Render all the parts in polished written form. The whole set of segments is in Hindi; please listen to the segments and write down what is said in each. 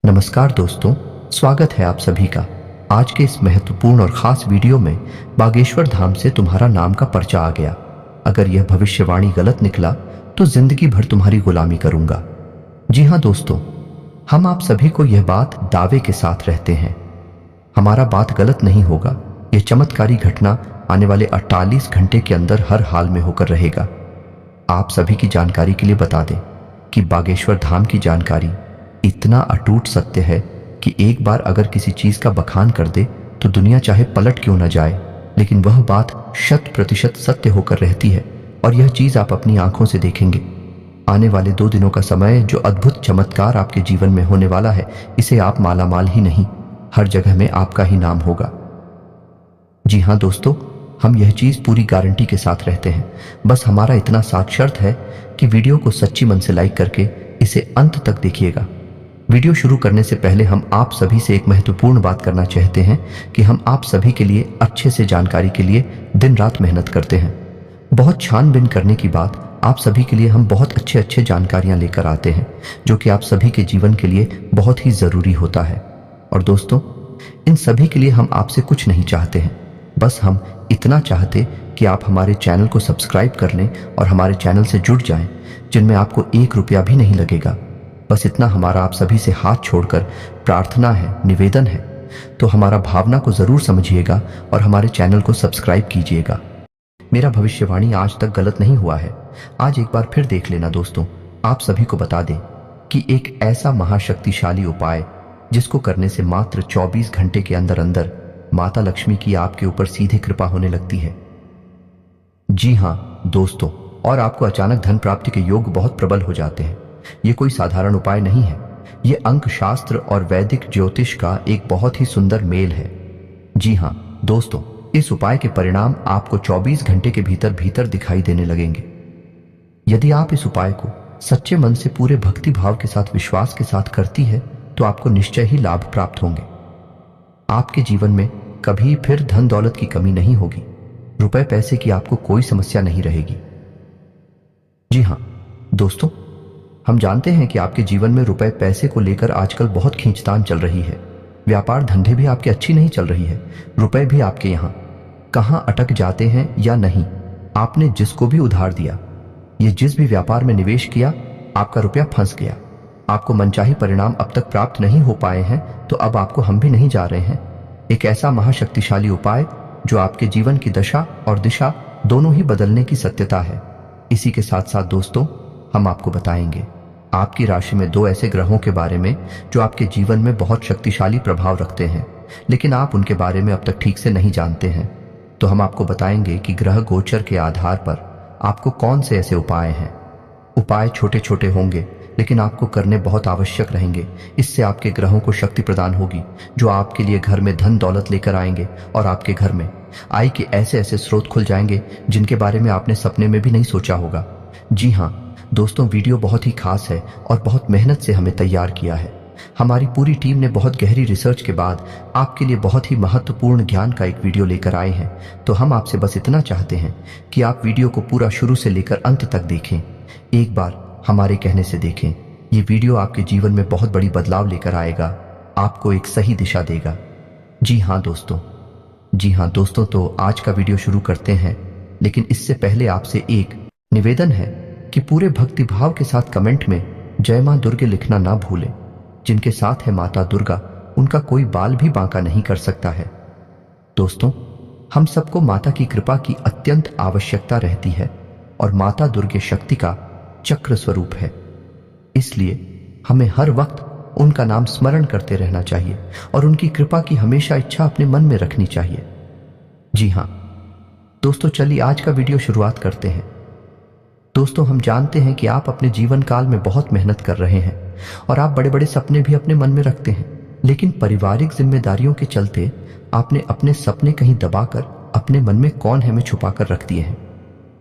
नमस्कार दोस्तों, स्वागत है आप सभी का। आज के इस महत्वपूर्ण और खास वीडियो में बागेश्वर धाम से तुम्हारा नाम का पर्चा आ गया। अगर यह भविष्यवाणी गलत निकला तो जिंदगी भर तुम्हारी गुलामी करूंगा। जी हाँ दोस्तों, हम आप सभी को यह बात दावे के साथ रहते हैं। हमारा बात गलत नहीं होगा। यह चमत्कारी घटना आने वाले 48 घंटे के अंदर हर हाल में होकर रहेगा। आप सभी की जानकारी के लिए बता दें कि बागेश्वर धाम की जानकारी इतना अटूट सत्य है कि एक बार अगर किसी चीज का बखान कर दे तो दुनिया चाहे पलट क्यों न जाए, लेकिन वह बात 100% सत्य होकर रहती है। और यह चीज आप अपनी आंखों से देखेंगे। आने वाले 2 दिनों का समय जो अद्भुत चमत्कार आपके जीवन में होने वाला है, इसे आप मालामाल ही नहीं, हर जगह में आपका ही नाम होगा। जी हाँ दोस्तों, हम यह चीज पूरी गारंटी के साथ रहते हैं। बस हमारा इतना साथ शर्त है कि वीडियो को सच्ची मन से लाइक करके इसे अंत तक देखिएगा। वीडियो शुरू करने से पहले हम आप सभी से एक महत्वपूर्ण बात करना चाहते हैं कि हम आप सभी के लिए अच्छे से जानकारी के लिए दिन रात मेहनत करते हैं। बहुत छानबीन करने की बाद आप सभी के लिए हम बहुत अच्छे जानकारियां लेकर आते हैं, जो कि आप सभी के जीवन के लिए बहुत ही जरूरी होता है। और दोस्तों, इन सभी के लिए हम आपसे कुछ नहीं चाहते हैं, बस हम इतना चाहते कि आप हमारे चैनल को सब्सक्राइब कर लें और हमारे चैनल से जुड़ जाएं, जिनमें आपको 1 रुपया भी नहीं लगेगा। बस इतना हमारा आप सभी से हाथ छोड़कर प्रार्थना है, निवेदन है। तो हमारा भावना को जरूर समझिएगा और हमारे चैनल को सब्सक्राइब कीजिएगा। मेरा भविष्यवाणी आज तक गलत नहीं हुआ है। आज एक बार फिर देख लेना दोस्तों। आप सभी को बता दें कि एक ऐसा महाशक्तिशाली उपाय जिसको करने से मात्र 24 घंटे के अंदर अंदर माता लक्ष्मी की आपके ऊपर सीधे कृपा होने लगती है। जी हाँ दोस्तों, और आपको अचानक धन प्राप्ति के योग बहुत प्रबल हो जाते हैं। ये कोई साधारण उपाय नहीं है। ये अंक शास्त्र और वैदिक ज्योतिष का एक बहुत ही सुंदर मेल है। जी हाँ दोस्तों, इस उपाय के परिणाम आपको 24 घंटे के भीतर भीतर दिखाई देने लगेंगे। यदि आप इस उपाय को सच्चे मन से पूरे भक्ति भाव के साथ, विश्वास के साथ करती है तो आपको निश्चय ही लाभ प्राप्त होंगे। आपके जीवन में कभी फिर धन दौलत की कमी नहीं होगी। रुपए पैसे की आपको कोई समस्या नहीं रहेगी। जी हाँ दोस्तों, हम जानते हैं कि आपके जीवन में रुपए पैसे को लेकर आजकल बहुत खींचतान चल रही है। व्यापार धंधे भी आपके अच्छी नहीं चल रही है। रुपए भी आपके यहाँ कहाँ अटक जाते हैं या नहीं। आपने जिसको भी उधार दिया, ये जिस भी व्यापार में निवेश किया, आपका रुपया फंस गया। आपको मनचाही परिणाम अब तक प्राप्त नहीं हो पाए हैं, तो अब आपको हम भी नहीं जा रहे हैं। एक ऐसा महाशक्तिशाली उपाय जो आपके जीवन की दशा और दिशा दोनों ही बदलने की सत्यता है। इसी के साथ साथ दोस्तों, हम आपको बताएंगे आपकी राशि में 2 ऐसे ग्रहों के बारे में जो आपके जीवन में बहुत शक्तिशाली प्रभाव रखते हैं, लेकिन आप उनके बारे में अब तक ठीक से नहीं जानते हैं। तो हम आपको बताएंगे कि ग्रह गोचर के आधार पर आपको कौन से ऐसे उपाय हैं। उपाय छोटे छोटे होंगे, लेकिन आपको करने बहुत आवश्यक रहेंगे। इससे आपके ग्रहों को शक्ति प्रदान होगी जो आपके लिए घर में धन दौलत लेकर आएंगे और आपके घर में आय के ऐसे ऐसे स्रोत खुल जाएंगे जिनके बारे में आपने सपने में भी नहीं सोचा होगा। जी हाँ दोस्तों, वीडियो बहुत ही खास है और बहुत मेहनत से हमें तैयार किया है। हमारी पूरी टीम ने बहुत गहरी रिसर्च के बाद आपके लिए बहुत ही महत्वपूर्ण ज्ञान का एक वीडियो लेकर आए हैं। तो हम आपसे बस इतना चाहते हैं कि आप वीडियो को पूरा शुरू से लेकर अंत तक देखें। एक बार हमारे कहने से देखें। ये वीडियो आपके जीवन में बहुत बड़ी बदलाव लेकर आएगा, आपको एक सही दिशा देगा। जी हाँ दोस्तों, तो आज का वीडियो शुरू करते हैं। लेकिन इससे पहले आपसे एक निवेदन है कि पूरे भक्ति भाव के साथ कमेंट में जय मां दुर्गे लिखना ना भूलें। जिनके साथ है माता दुर्गा, उनका कोई बाल भी बांका नहीं कर सकता है। दोस्तों, हम सबको माता की कृपा की अत्यंत आवश्यकता रहती है और माता दुर्गे शक्ति का चक्र स्वरूप है। इसलिए हमें हर वक्त उनका नाम स्मरण करते रहना चाहिए और उनकी कृपा की हमेशा इच्छा अपने मन में रखनी चाहिए। जी हाँ दोस्तों, चलिए आज का वीडियो शुरुआत करते हैं। दोस्तों, हम जानते हैं कि आप अपने जीवन काल में बहुत मेहनत कर रहे हैं और आप बड़े बड़े सपने भी अपने मन में रखते हैं, लेकिन पारिवारिक जिम्मेदारियों के चलते आपने अपने सपने कहीं दबाकर अपने मन में कौन है में छुपाकर रख दिए हैं।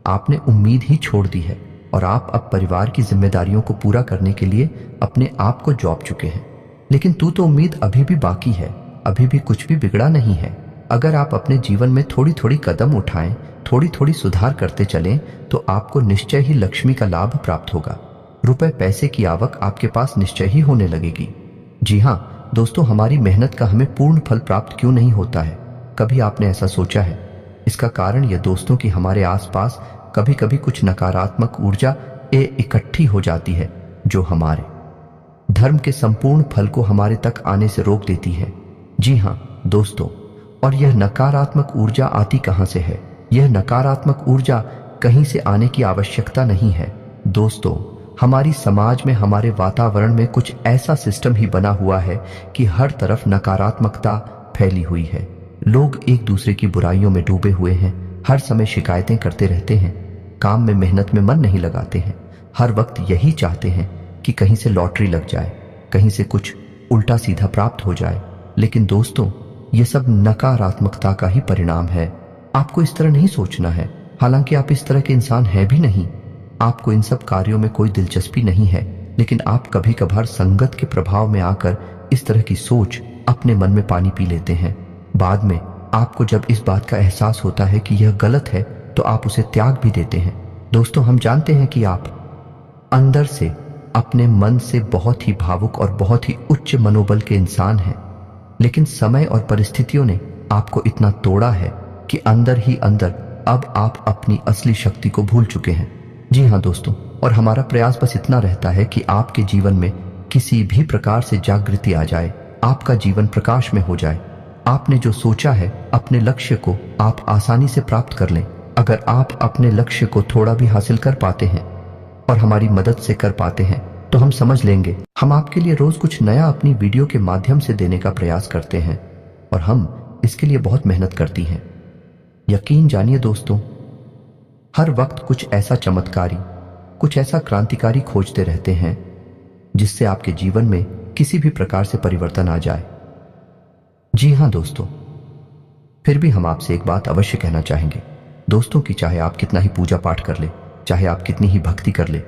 आपने उम्मीद ही छोड़ दी है और आप अब परिवार की जिम्मेदारियों को पूरा करने के लिए अपने आप को जॉब चुके हैं। लेकिन तो उम्मीद अभी भी बाकी है, अभी भी कुछ भी बिगड़ा नहीं है। अगर आप अपने जीवन में थोड़ी थोड़ी कदम उठाएं, थोड़ी थोड़ी सुधार करते चलें, तो आपको निश्चय ही लक्ष्मी का लाभ प्राप्त होगा। रुपए पैसे की आवक आपके पास निश्चय ही होने लगेगी। जी हाँ दोस्तों, हमारी मेहनत का हमें पूर्ण फल प्राप्त क्यों नहीं होता है? कभी आपने ऐसा सोचा है? इसका कारण यह दोस्तों कि हमारे आसपास कभी कभी कुछ नकारात्मक ऊर्जा इकट्ठी हो जाती है जो हमारे धर्म के संपूर्ण फल को हमारे तक आने से रोक देती है। जी हाँ दोस्तों, और यह नकारात्मक ऊर्जा आती कहां से है? यह नकारात्मक ऊर्जा कहीं से आने की आवश्यकता नहीं है दोस्तों। हमारी समाज में, हमारे वातावरण में कुछ ऐसा सिस्टम ही बना हुआ है कि हर तरफ नकारात्मकता फैली हुई है। लोग एक दूसरे की बुराइयों में डूबे हुए हैं, हर समय शिकायतें करते रहते हैं, काम में मेहनत में मन नहीं लगाते हैं, हर वक्त यही चाहते हैं कि कहीं से लॉटरी लग जाए, कहीं से कुछ उल्टा सीधा प्राप्त हो जाए। लेकिन दोस्तों, ये सब नकारात्मकता का ही परिणाम है। आपको इस तरह नहीं सोचना है, हालांकि आप इस तरह के इंसान हैं भी नहीं। आपको इन सब कार्यों में कोई दिलचस्पी नहीं है, लेकिन आप कभी कभार संगत के प्रभाव में आकर इस तरह की सोच अपने मन में पानी पी लेते हैं। बाद में आपको जब इस बात का एहसास होता है कि यह गलत है तो आप उसे त्याग भी देते हैं। दोस्तों, हम जानते हैं कि आप अंदर से, अपने मन से बहुत ही भावुक और बहुत ही उच्च मनोबल के इंसान हैं, लेकिन समय और परिस्थितियों ने आपको इतना तोड़ा है कि अंदर ही अंदर अब आप अपनी असली शक्ति को भूल चुके हैं। जी हाँ दोस्तों, और हमारा प्रयास बस इतना रहता है कि आपके जीवन में किसी भी प्रकार से जागृति आ जाए, आपका जीवन प्रकाश में हो जाए। आपने जो सोचा है, अपने लक्ष्य को आप आसानी से प्राप्त कर लें। अगर आप अपने लक्ष्य को थोड़ा भी हासिल कर पाते हैं और हमारी मदद से कर पाते हैं तो हम समझ लेंगे। हम आपके लिए रोज कुछ नया अपनी वीडियो के माध्यम से देने का प्रयास करते हैं और हम इसके लिए बहुत मेहनत करती हैं। यकीन जानिए दोस्तों, हर वक्त कुछ ऐसा चमत्कारी, कुछ ऐसा क्रांतिकारी खोजते रहते हैं जिससे आपके जीवन में किसी भी प्रकार से परिवर्तन आ जाए। जी हाँ दोस्तों, फिर भी हम आपसे एक बात अवश्य कहना चाहेंगे दोस्तों कि चाहे आप कितना ही पूजा पाठ कर ले, चाहे आप कितनी ही भक्ति कर ले,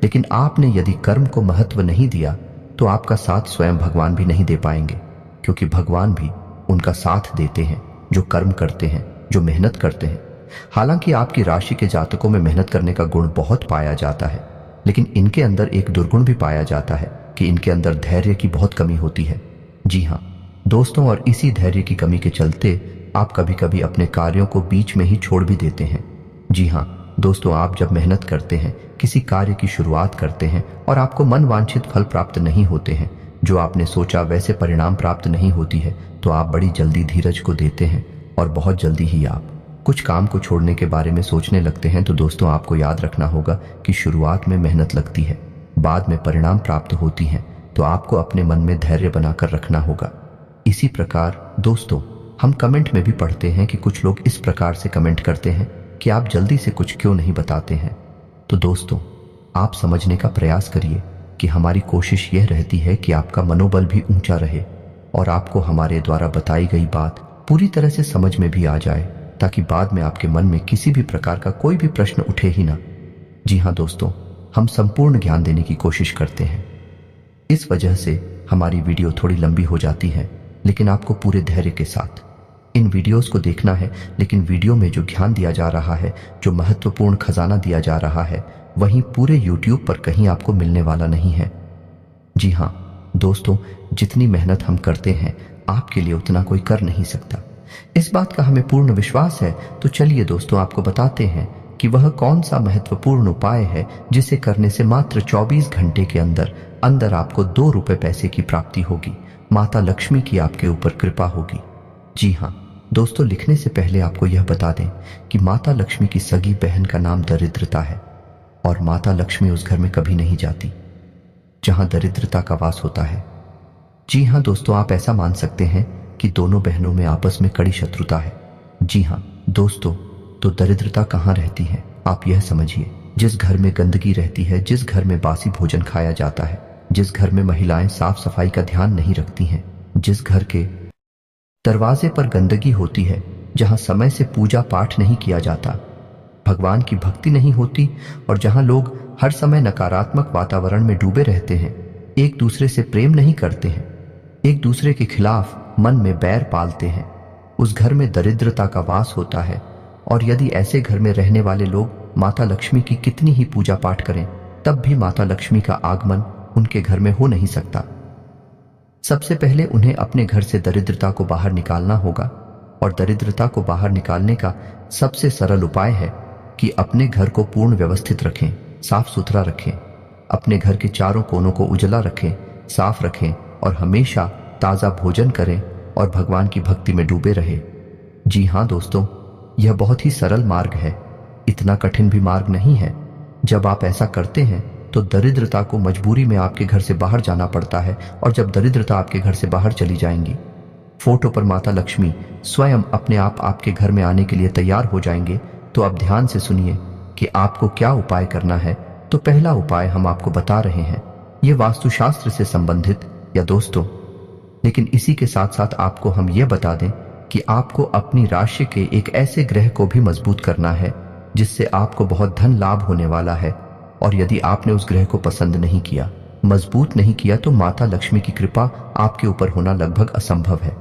लेकिन आपने यदि कर्म को महत्व नहीं दिया तो आपका साथ स्वयं भगवान भी नहीं दे पाएंगे, क्योंकि भगवान भी उनका साथ देते हैं जो कर्म करते हैं, जो मेहनत करते हैं। हालांकि आपकी राशि के जातकों में मेहनत करने का गुण बहुत पाया जाता है, लेकिन इनके अंदर एक दुर्गुण भी पाया जाता है कि इनके अंदर धैर्य की बहुत कमी होती है। जी हाँ दोस्तों, और इसी धैर्य की कमी के चलते आप कभी कभी अपने कार्यों को बीच में ही छोड़ भी देते हैं। जी हाँ दोस्तों, आप जब मेहनत करते हैं, किसी कार्य की शुरुआत करते हैं और आपको मन वांछित फल प्राप्त नहीं होते हैं, जो आपने सोचा वैसे परिणाम प्राप्त नहीं होती है, तो आप बड़ी जल्दी धीरज को देते हैं और बहुत जल्दी ही आप कुछ काम को छोड़ने के बारे में सोचने लगते हैं। तो दोस्तों, आपको याद रखना होगा कि शुरुआत में मेहनत लगती है, बाद में परिणाम प्राप्त होती हैं, तो आपको अपने मन में धैर्य बनाकर रखना होगा। इसी प्रकार दोस्तों, हम कमेंट में भी पढ़ते हैं कि कुछ लोग इस प्रकार से कमेंट करते हैं कि आप जल्दी से कुछ क्यों नहीं बताते हैं। तो दोस्तों, आप समझने का प्रयास करिए कि हमारी कोशिश यह रहती है कि आपका मनोबल भी ऊंचा रहे और आपको हमारे द्वारा बताई गई बात पूरी तरह से समझ में भी आ जाए, ताकि बाद में आपके मन में किसी भी प्रकार का कोई भी प्रश्न उठे ही ना। जी हाँ दोस्तों, हम संपूर्ण ज्ञान देने की कोशिश करते हैं। इस वजह से हमारी वीडियो थोड़ी लंबी हो जाती है, लेकिन आपको पूरे धैर्य के साथ इन वीडियोस को देखना है। लेकिन वीडियो में जो ज्ञान दिया जा रहा है, जो महत्वपूर्ण खजाना दिया जा रहा है, वहीं पूरे YouTube पर कहीं आपको मिलने वाला नहीं है। जी हाँ दोस्तों, जितनी मेहनत हम करते हैं आपके लिए उतना कोई कर नहीं सकता। इस बात का हमें पूर्ण विश्वास है। तो चलिए दोस्तों, आपको बताते हैं कि वह कौन सा महत्वपूर्ण उपाय है जिसे करने से मात्र 24 घंटे के अंदर अंदर आपको 2 रुपए पैसे की प्राप्ति होगी, माता लक्ष्मी की आपके ऊपर कृपा होगी। जी हाँ दोस्तों, लिखने से पहले आपको यह बता दें कि माता लक्ष्मी की सगी बहन का नाम दरिद्रता है और माता लक्ष्मी उस घर में कभी नहीं जाती जहां दरिद्रता का वास होता है। जी हाँ दोस्तों, आप ऐसा मान सकते हैं कि दोनों बहनों में आपस में कड़ी शत्रुता है। जी हाँ दोस्तों, तो दरिद्रता कहाँ रहती है आप यह समझिए। जिस घर में गंदगी रहती है, जिस घर में बासी भोजन खाया जाता है, जिस घर में महिलाएं साफ सफाई का ध्यान नहीं रखती हैं, जिस घर के दरवाजे पर गंदगी होती है, जहां समय से पूजा पाठ नहीं किया जाता, भगवान की भक्ति नहीं होती और जहां लोग हर समय नकारात्मक वातावरण में डूबे रहते हैं, एक दूसरे से प्रेम नहीं करते हैं, एक दूसरे के खिलाफ मन में बैर पालते हैं, उस घर में दरिद्रता का वास होता है। और यदि ऐसे घर में रहने वाले लोग माता लक्ष्मी की कितनी ही पूजा पाठ करें, तब भी माता लक्ष्मी का आगमन उनके घर में हो नहीं सकता। सबसे पहले उन्हें अपने घर से दरिद्रता को बाहर निकालना होगा, और दरिद्रता को बाहर निकालने का सबसे सरल उपाय है कि अपने घर को पूर्ण व्यवस्थित रखें, साफ सुथरा रखें। अपने घर के चारों कोनों को उजला रखें, साफ रखें और हमेशा ताज़ा भोजन करें और भगवान की भक्ति में डूबे रहे। जी हाँ दोस्तों, यह बहुत ही सरल मार्ग है, इतना कठिन भी मार्ग नहीं है। जब आप ऐसा करते हैं तो दरिद्रता को मजबूरी में आपके घर से बाहर जाना पड़ता है, और जब दरिद्रता आपके घर से बाहर चली जाएंगी, फोटो पर माता लक्ष्मी स्वयं अपने आप आपके घर में आने के लिए तैयार हो जाएंगे। तो अब ध्यान से सुनिए कि आपको क्या उपाय करना है। तो पहला उपाय हम आपको बता रहे हैं, ये वास्तुशास्त्र से संबंधित या दोस्तों, लेकिन इसी के साथ साथ आपको हम ये बता दें कि आपको अपनी राशि के एक ऐसे ग्रह को भी मजबूत करना है जिससे आपको बहुत धन लाभ होने वाला है। और यदि आपने उस ग्रह को पसंद नहीं किया, मजबूत नहीं किया, तो माता लक्ष्मी की कृपा आपके ऊपर होना लगभग असंभव है।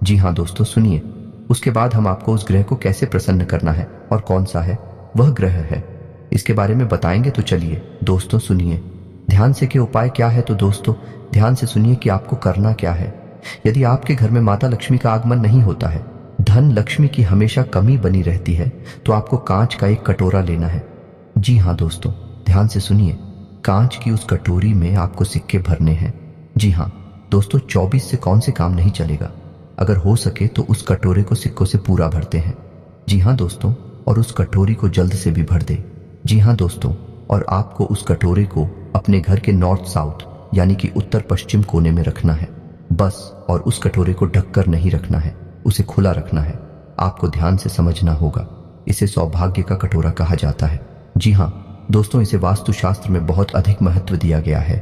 जी हाँ दोस्तों सुनिए, उसके बाद हम आपको उस ग्रह को कैसे प्रसन्न करना है और कौन सा है वह ग्रह है इसके बारे में बताएंगे। तो चलिए दोस्तों सुनिए ध्यान से कि उपाय क्या है। तो दोस्तों ध्यान से सुनिए कि आपको करना क्या है। यदि आपके घर में माता लक्ष्मी का आगमन नहीं होता है, धन लक्ष्मी की हमेशा कमी बनी रहती है, तो आपको कांच का एक कटोरा लेना है। जी हाँ दोस्तों ध्यान से सुनिए, कांच की उस कटोरी में आपको सिक्के भरने हैं। जी हाँ दोस्तों, 24 से कौन से काम नहीं चलेगा। अगर हो सके तो उस कटोरे को सिक्कों से पूरा भरते हैं। जी हाँ दोस्तों, और उस कटोरी को जल्द से भी भर दे। जी हाँ दोस्तों, और आपको उस कटोरे को अपने घर के नॉर्थ साउथ यानी कि उत्तर पश्चिम कोने में रखना है बस। और उस कटोरे को ढककर नहीं रखना है, उसे खुला रखना है। आपको ध्यान से समझना होगा, इसे सौभाग्य का कटोरा कहा जाता है। जी हाँ दोस्तों, इसे वास्तुशास्त्र में बहुत अधिक महत्व दिया गया है।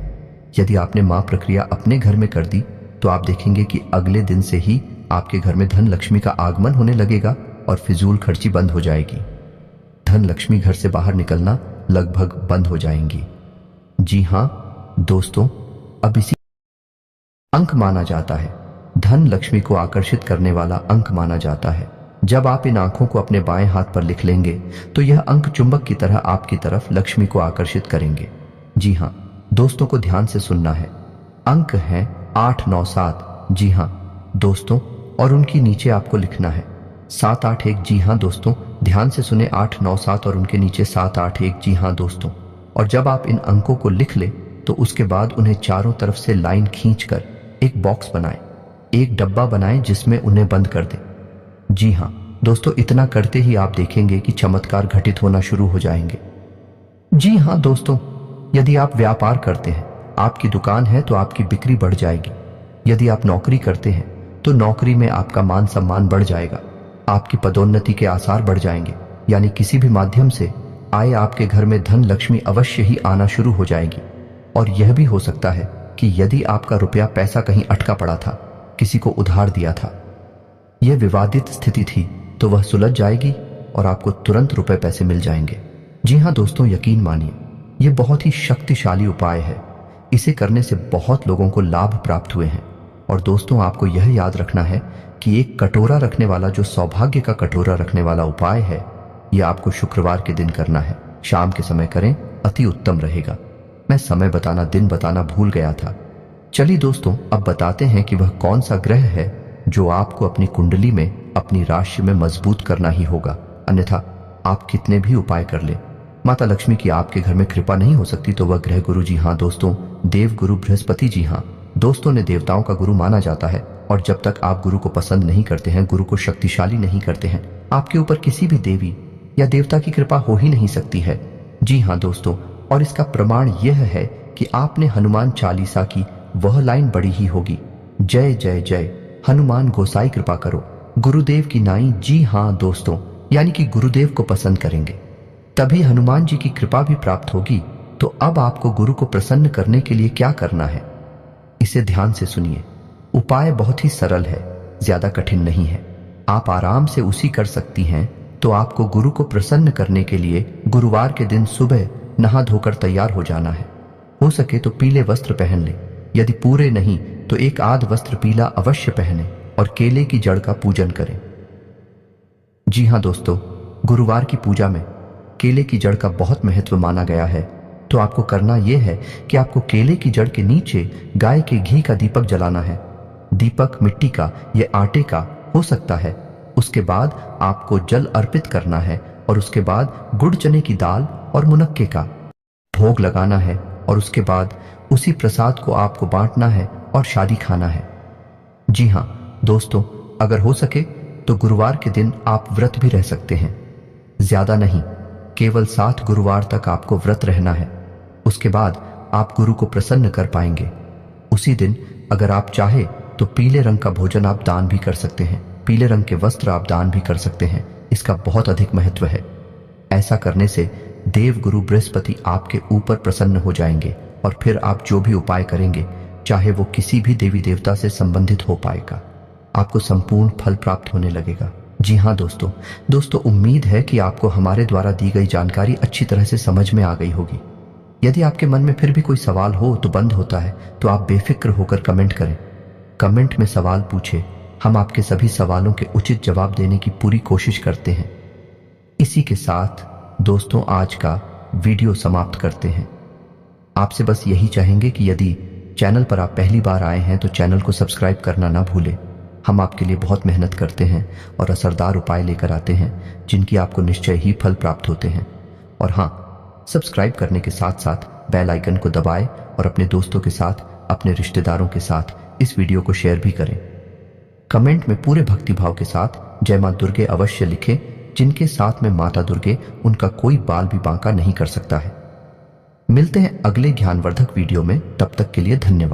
यदि आपने मां प्रक्रिया अपने घर में कर दी तो आप देखेंगे कि अगले दिन से ही आपके घर में धन लक्ष्मी का आगमन होने लगेगा और फिजूल खर्ची बंद हो जाएगी। धन लक्ष्मी घर से बाहर निकलना लगभग बंद हो जाएंगी। जी हाँ दोस्तों, अब इसी अंक माना जाता है, धन लक्ष्मी को आकर्षित करने वाला अंक माना जाता है। जब आप इन आंखों को अपने बाएं हाथ पर लिख लेंगे तो यह अंक चुंबक की तरह आपकी तरफ लक्ष्मी को आकर्षित करेंगे। जी हाँ दोस्तों को ध्यान से सुनना है, अंक हैं 8 9 7। जी हाँ दोस्तों, और उनकी नीचे आपको लिखना है 7 8 1। जी हाँ दोस्तों, ध्यान से सुने, 8 9 7 और उनके नीचे 7 8 1। जी हाँ दोस्तों, और जब आप इन अंकों को लिख ले तो उसके बाद उन्हें चारों तरफ से लाइन खींचकर एक बॉक्स बनाएं, एक डब्बा बनाएं जिसमें उन्हें बंद कर दें। जी हाँ दोस्तों, इतना करते ही आप देखेंगे कि चमत्कार घटित होना शुरू हो जाएंगे। जी हाँ दोस्तों, यदि आप व्यापार करते हैं, आपकी दुकान है, तो आपकी बिक्री बढ़ जाएगी। यदि आप नौकरी करते हैं तो नौकरी में आपका मान सम्मान बढ़ जाएगा, आपकी पदोन्नति के आसार बढ़ जाएंगे, यानी किसी भी माध्यम से आए आपके घर में धन लक्ष्मी अवश्य ही आना शुरू हो जाएगी। और यह भी हो सकता है कि यदि आपका रुपया पैसा कहीं अटका पड़ा था, किसी को उधार दिया था, यह विवादित स्थिति थी, तो वह सुलझ जाएगी और आपको तुरंत रुपए पैसे मिल जाएंगे। जी हाँ दोस्तों, यकीन मानिए, यह बहुत ही शक्तिशाली उपाय है। इसे करने से बहुत लोगों को लाभ प्राप्त हुए हैं। और दोस्तों आपको यह याद रखना है कि एक कटोरा रखने वाला, जो सौभाग्य का कटोरा रखने वाला उपाय है, यह आपको शुक्रवार के दिन करना है। शाम के समय करें, अति उत्तम रहेगा। मैं समय बताना, दिन बताना भूल गया था। चलिए दोस्तों, अब बताते हैं कि वह कौन सा ग्रह है जो आपको अपनी कुंडली में, अपनी राशि में मजबूत करना ही होगा। अन्यथा आप कितने भी उपाय कर ले, माता लक्ष्मी की आपके घर में कृपा नहीं हो सकती। तो वह ग्रह गुरु, जी हाँ दोस्तों, देव गुरु बृहस्पति। जी हाँ दोस्तों, ने देवताओं का गुरु माना जाता है, और जब तक आप गुरु को पसंद नहीं करते हैं, गुरु को शक्तिशाली नहीं करते हैं, आपके ऊपर किसी भी देवी या देवता की कृपा हो ही नहीं सकती है। जी हाँ दोस्तों, और इसका प्रमाण यह है कि आपने हनुमान चालीसा की वह लाइन पढ़ी ही होगी, जय जय जय हनुमान गोसाई कृपा करो गुरुदेव की नाई। जी हाँ दोस्तों, यानी कि गुरुदेव को पसंद करेंगे तभी हनुमान जी की कृपा भी प्राप्त होगी। तो अब आपको गुरु को प्रसन्न करने के लिए क्या करना है, इसे ध्यान से सुनिए। उपाय बहुत ही सरल है, ज्यादा कठिन नहीं है, आप आराम से उसी कर सकती हैं। तो आपको गुरु को प्रसन्न करने के लिए गुरुवार के दिन सुबह नहा धोकर तैयार हो जाना है। हो सके तो पीले वस्त्र पहन लें, यदि पूरे नहीं तो एक आध वस्त्र पीला अवश्य पहने और केले की जड़ का पूजन करें। जी हाँ दोस्तों, गुरुवार की पूजा में केले की जड़ का बहुत महत्व माना गया है। तो आपको करना यह है कि आपको केले की जड़ के नीचे गाय के घी का दीपक जलाना है। दीपक मिट्टी का या आटे का हो सकता है। उसके बाद आपको जल अर्पित करना है और उसके बाद गुड़ चने की दाल और मुनक्के का भोग लगाना है और उसके बाद उसी प्रसाद को आपको बांटना है और शादी खाना है। जी हाँ दोस्तों, अगर हो सके तो गुरुवार के दिन आप व्रत भी रह सकते हैं। ज्यादा नहीं, केवल 7 गुरुवार तक आपको व्रत रहना है। उसके बाद आप गुरु को प्रसन्न कर पाएंगे। उसी दिन अगर आप चाहे तो पीले रंग का भोजन आप दान भी कर सकते हैं। पीले रंग के वस्त्र आप दान भी कर सकते हैं। इसका बहुत अधिक महत्व है। ऐसा करने से देव गुरु बृहस्पति आपके ऊपर प्रसन्न हो जाएंगे और फिर आप जो भी उपाय करेंगे, चाहे वो किसी भी देवी देवता से संबंधित हो पाएगा, आपको संपूर्ण फल प्राप्त होने लगेगा। जी हाँ दोस्तों, उम्मीद है कि आपको हमारे द्वारा दी गई जानकारी अच्छी तरह से समझ में आ गई होगी। यदि आपके मन में फिर भी कोई सवाल हो तो बंद होता है तो आप बेफिक्र होकर कमेंट करें। कमेंट में सवाल पूछे, हम आपके सभी सवालों के उचित जवाब देने की पूरी कोशिश करते हैं। इसी के साथ दोस्तों आज का वीडियो समाप्त करते हैं। आपसे बस यही चाहेंगे कि यदि चैनल पर आप पहली बार आए हैं तो चैनल को सब्सक्राइब करना ना भूलें। हम आपके लिए बहुत मेहनत करते हैं और असरदार उपाय लेकर आते हैं जिनकी आपको निश्चय ही फल प्राप्त होते हैं। और हाँ, सब्सक्राइब करने के साथ साथ बेल आइकन को दबाएं और अपने दोस्तों के साथ, अपने रिश्तेदारों के साथ इस वीडियो को शेयर भी करें। कमेंट में पूरे भक्तिभाव के साथ जय मां दुर्गे अवश्य लिखें। जिनके साथ में माता दुर्गे, उनका कोई बाल भी बांका नहीं कर सकता है। मिलते हैं अगले ज्ञानवर्धक वीडियो में, तब तक के लिए धन्यवाद।